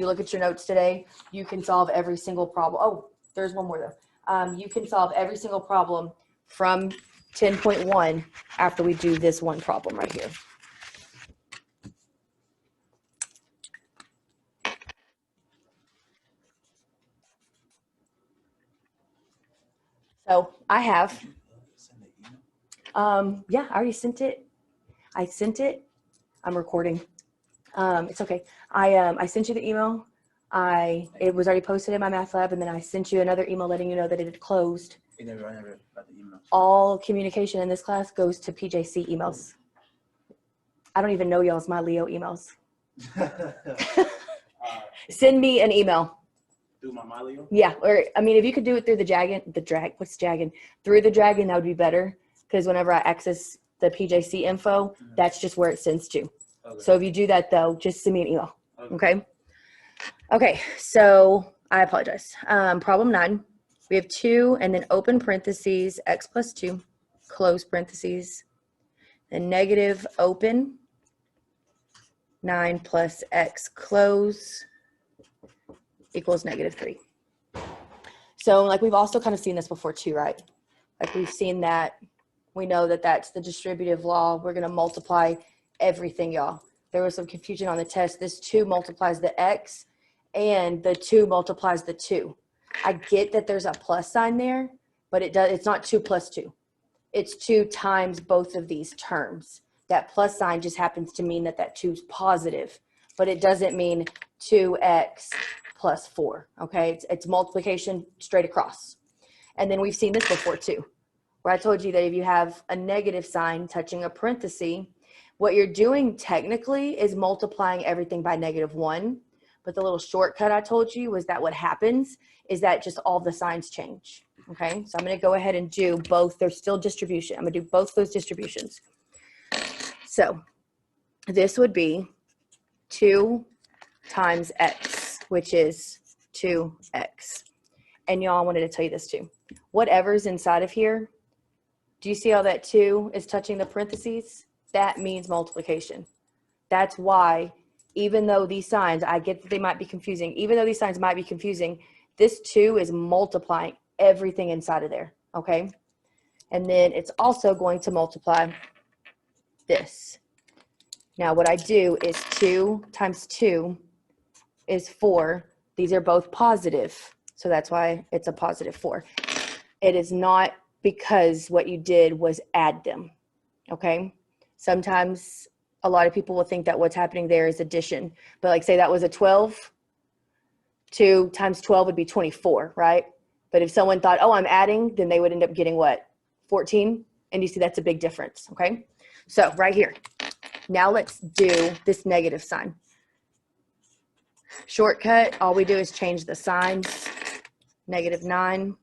you look at your notes today, you can solve every single problem. Oh, there's one more though. You can solve every single problem from 10.1 after we do this one problem right here. So I have, yeah, I already sent it. I sent it. I'm recording. It's okay. I sent you the email. It was already posted in my math lab, and then I sent you another email letting you know that it had closed. I never got the email. All communication in this class goes to PJC emails. I don't even know y'all's my Leo emails. Send me an email. Through my Leo? Yeah, or I mean, if you could do it through through the Dragon, that would be better, because whenever I access the PJC info, that's just where it sends to. Okay. So if you do that though, just send me an email. Okay. Okay. So I apologize. Problem 9. We have 2 and then open parentheses, x plus 2, close parentheses, and negative open 9 plus x close equals negative 3. So like we've also kind of seen this before too, right? Like we've seen that, we know that that's the distributive law. We're going to multiply everything, y'all. There was some confusion on the test. This 2 multiplies the x and the 2 multiplies the 2. I get that there's a plus sign there, but it's not 2 plus 2. It's 2 times both of these terms. That plus sign just happens to mean that that 2 is positive, but it doesn't mean 2x plus 4, okay? It's multiplication straight across. And then we've seen this before too, where I told you that if you have a negative sign touching a parenthesis, what you're doing technically is multiplying everything by -1, but the little shortcut I told you was that what happens is that just all the signs change, okay? So I'm gonna go ahead and do both. They're still distribution. I'm gonna do both those distributions. So this would be 2 times x, which is 2x. And y'all, I wanted to tell you this too. Whatever's inside of here, do you see how that 2 is touching the parentheses? That means multiplication. That's why, even though these signs, I get that they might be confusing, even though these signs might be confusing, this 2 is multiplying everything inside of there, okay? And then it's also going to multiply this. Now what I do is 2 times 2 is 4. These are both positive, so that's why it's a positive 4. It is not because what you did was add them, okay? Sometimes a lot of people will think that what's happening there is addition, but like say that was a 12, 2 times 12 would be 24, right? But if someone thought, oh, I'm adding, then they would end up getting what? 14, and you see that's a big difference, okay? So right here, now let's do this negative sign. Shortcut, all we do is change the signs. -9,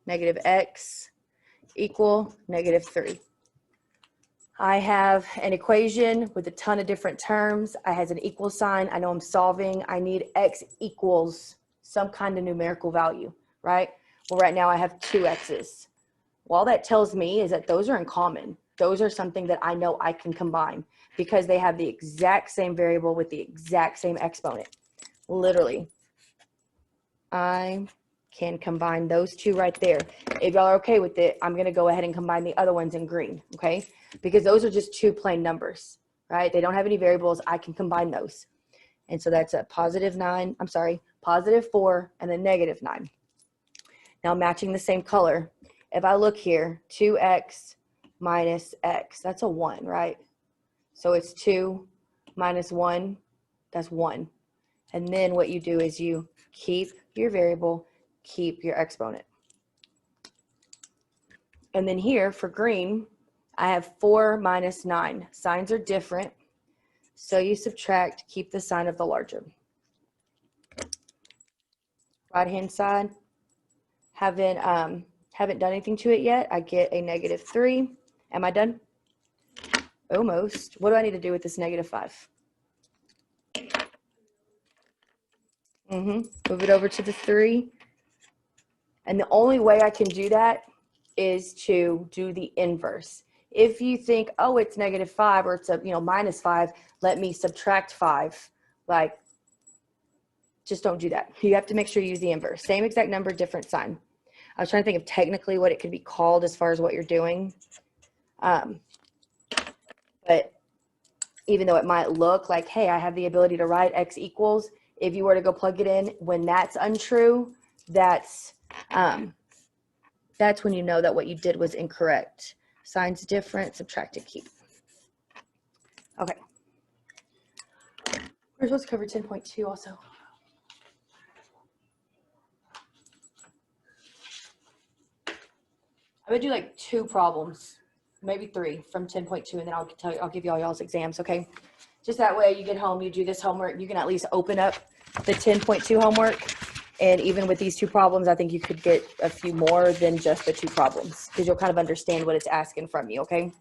negative x equal -3. I have an equation with a ton of different terms. I has an equal sign. I know I'm solving. I need x equals some kind of numerical value, right? Well, right now I have 2 x's. Well, all that tells me is that those are in common. Those are something that I know I can combine because they have the exact same variable with the exact same exponent. Literally, I can combine those 2 right there. If y'all are okay with it, I'm going to go ahead and combine the other ones in green, okay? Because those are just 2 plain numbers, right? They don't have any variables. I can combine those. And so that's a positive 4 and a -9. Now matching the same color, if I look here, 2x minus x, that's a 1, right? So it's 2 minus 1, that's 1. And then what you do is you keep your variable, keep your exponent. And then here for green, I have 4 minus 9. Signs are different, so you subtract, keep the sign of the larger. Right-hand side, haven't done anything to it yet. I get a -3. Am I done? Almost. What do I need to do with this -5? Move it over to the 3. And the only way I can do that is to do the inverse. If you think, oh, it's -5 or it's a, -5, let me subtract 5. Like just don't do that. You have to make sure you use the inverse. Same exact number, different sign. I was trying to think of technically what it could be called as far as what you're doing. But even though it might look like, hey, I have the ability to write x equals, if you were to go plug it in, when that's untrue, that's when you know that what you did was incorrect. Signs different, subtract and keep. Okay. We're supposed to cover 10.2 also. I'm gonna do like 2 problems, maybe 3 from 10.2, and then I'll give you all y'all's exams, okay? Just that way you get home, you do this homework, you can at least open up the 10.2 homework. And even with these 2 problems, I think you could get a few more than just the 2 problems because you'll kind of understand what it's asking from you, okay?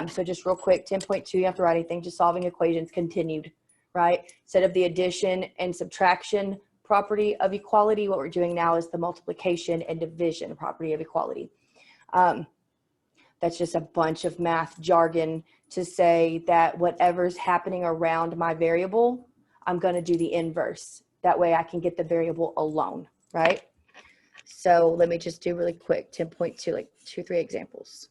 So just real quick, 10.2, you have to write anything, just solving equations continued, right? Instead of the addition and subtraction property of equality, what we're doing now is the multiplication and division property of equality. That's just a bunch of math jargon to say that whatever's happening around my variable, I'm going to do the inverse. That way I can get the variable alone, right? So let me just do really quick, 10.2, like 2-3 examples.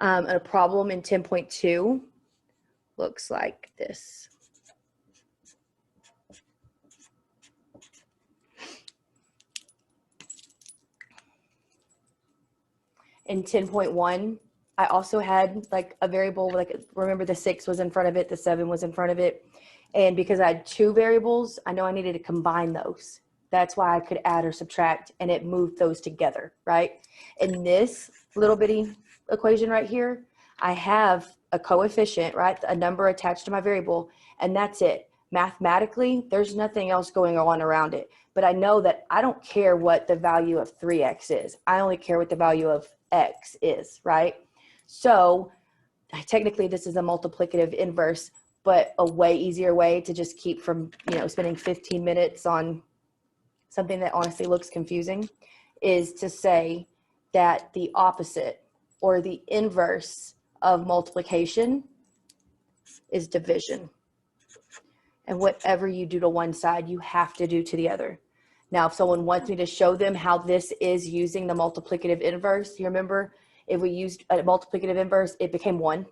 A problem in 10.2 looks like this. In 10.1, I also had like a variable, like remember the 6 was in front of it, the 7 was in front of it. And because I had 2 variables, I know I needed to combine those. That's why I could add or subtract, and it moved those together, right? In this little bitty equation right here, I have a coefficient, right? A number attached to my variable, and that's it. Mathematically, there's nothing else going on around it. But I know that I don't care what the value of 3x is. I only care what the value of x is, right? So technically this is a multiplicative inverse, but a way easier way to just keep from, spending 15 minutes on something that honestly looks confusing is to say that the opposite or the inverse of multiplication is division. And whatever you do to one side, you have to do to the other. Now, if someone wants me to show them how this is using the multiplicative inverse, you remember if we used a multiplicative inverse, it became 1.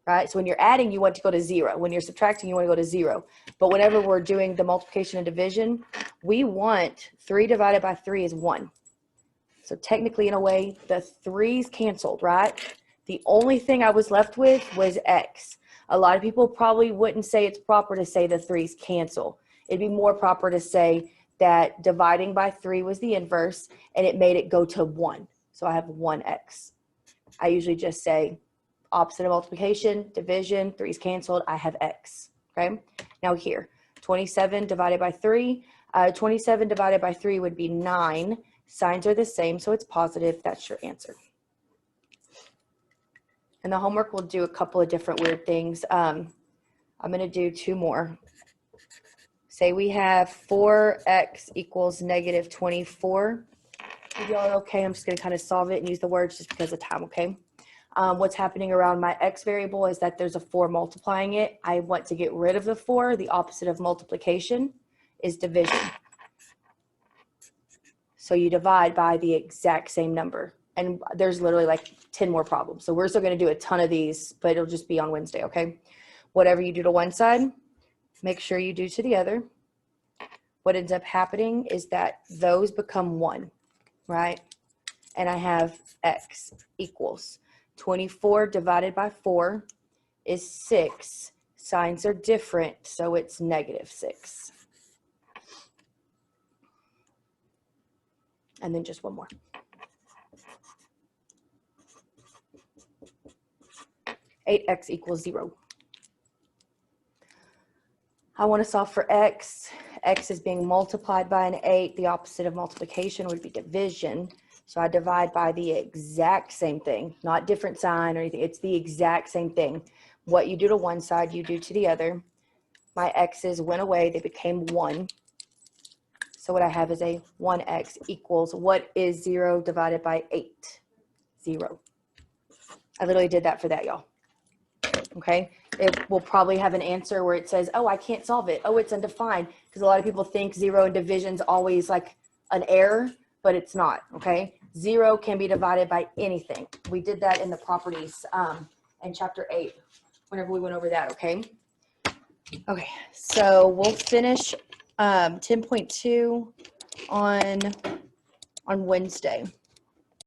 Right? So when you're adding, you want to go to 0. When you're subtracting, you want to go to 0. But whenever we're doing the multiplication and division, we want 3 divided by 3 is 1. So technically, in a way, the 3's canceled, right? The only thing I was left with was x. A lot of people probably wouldn't say it's proper to say the 3's cancel. It'd be more proper to say that dividing by 3 was the inverse, and it made it go to 1. So I have 1x. I usually just say opposite of multiplication, division, 3's canceled, I have x, okay? Now here, 27 divided by 3. 27 divided by 3 would be 9. Signs are the same, so it's positive. That's your answer. And the homework will do a couple of different weird things. I'm going to do 2 more. Say we have 4x equals negative 24. If y'all are okay, I'm just going to kind of solve it and use the words just because of time, okay? What's happening around my x variable is that there's a 4 multiplying it. I want to get rid of the 4. The opposite of multiplication is division. So you divide by the exact same number. And there's literally like 10 more problems. So we're still going to do a ton of these, but it'll just be on Wednesday, okay? Whatever you do to one side, make sure you do to the other. What ends up happening is that those become 1, right? And I have x equals 24 divided by 4 is 6. Signs are different, so it's negative 6. And then just one more. (8x equals 0). I want to solve for x. X is being multiplied by an 8. The opposite of multiplication would be division. So I divide by the exact same thing, not different sign or anything. It's the exact same thing. What you do to one side, you do to the other. My x's went away. They became 1. So what I have is a 1x equals, what is 0 divided by 8? 0. I literally did that for that, y'all. Okay. It will probably have an answer where it says, oh, I can't solve it. Oh, it's undefined. Because a lot of people think 0 in division is always like an error, but it's not. Okay. 0 can be divided by anything. We did that in the properties in chapter 8, whenever we went over that. Okay. Okay. So we'll finish 10.2 on Wednesday.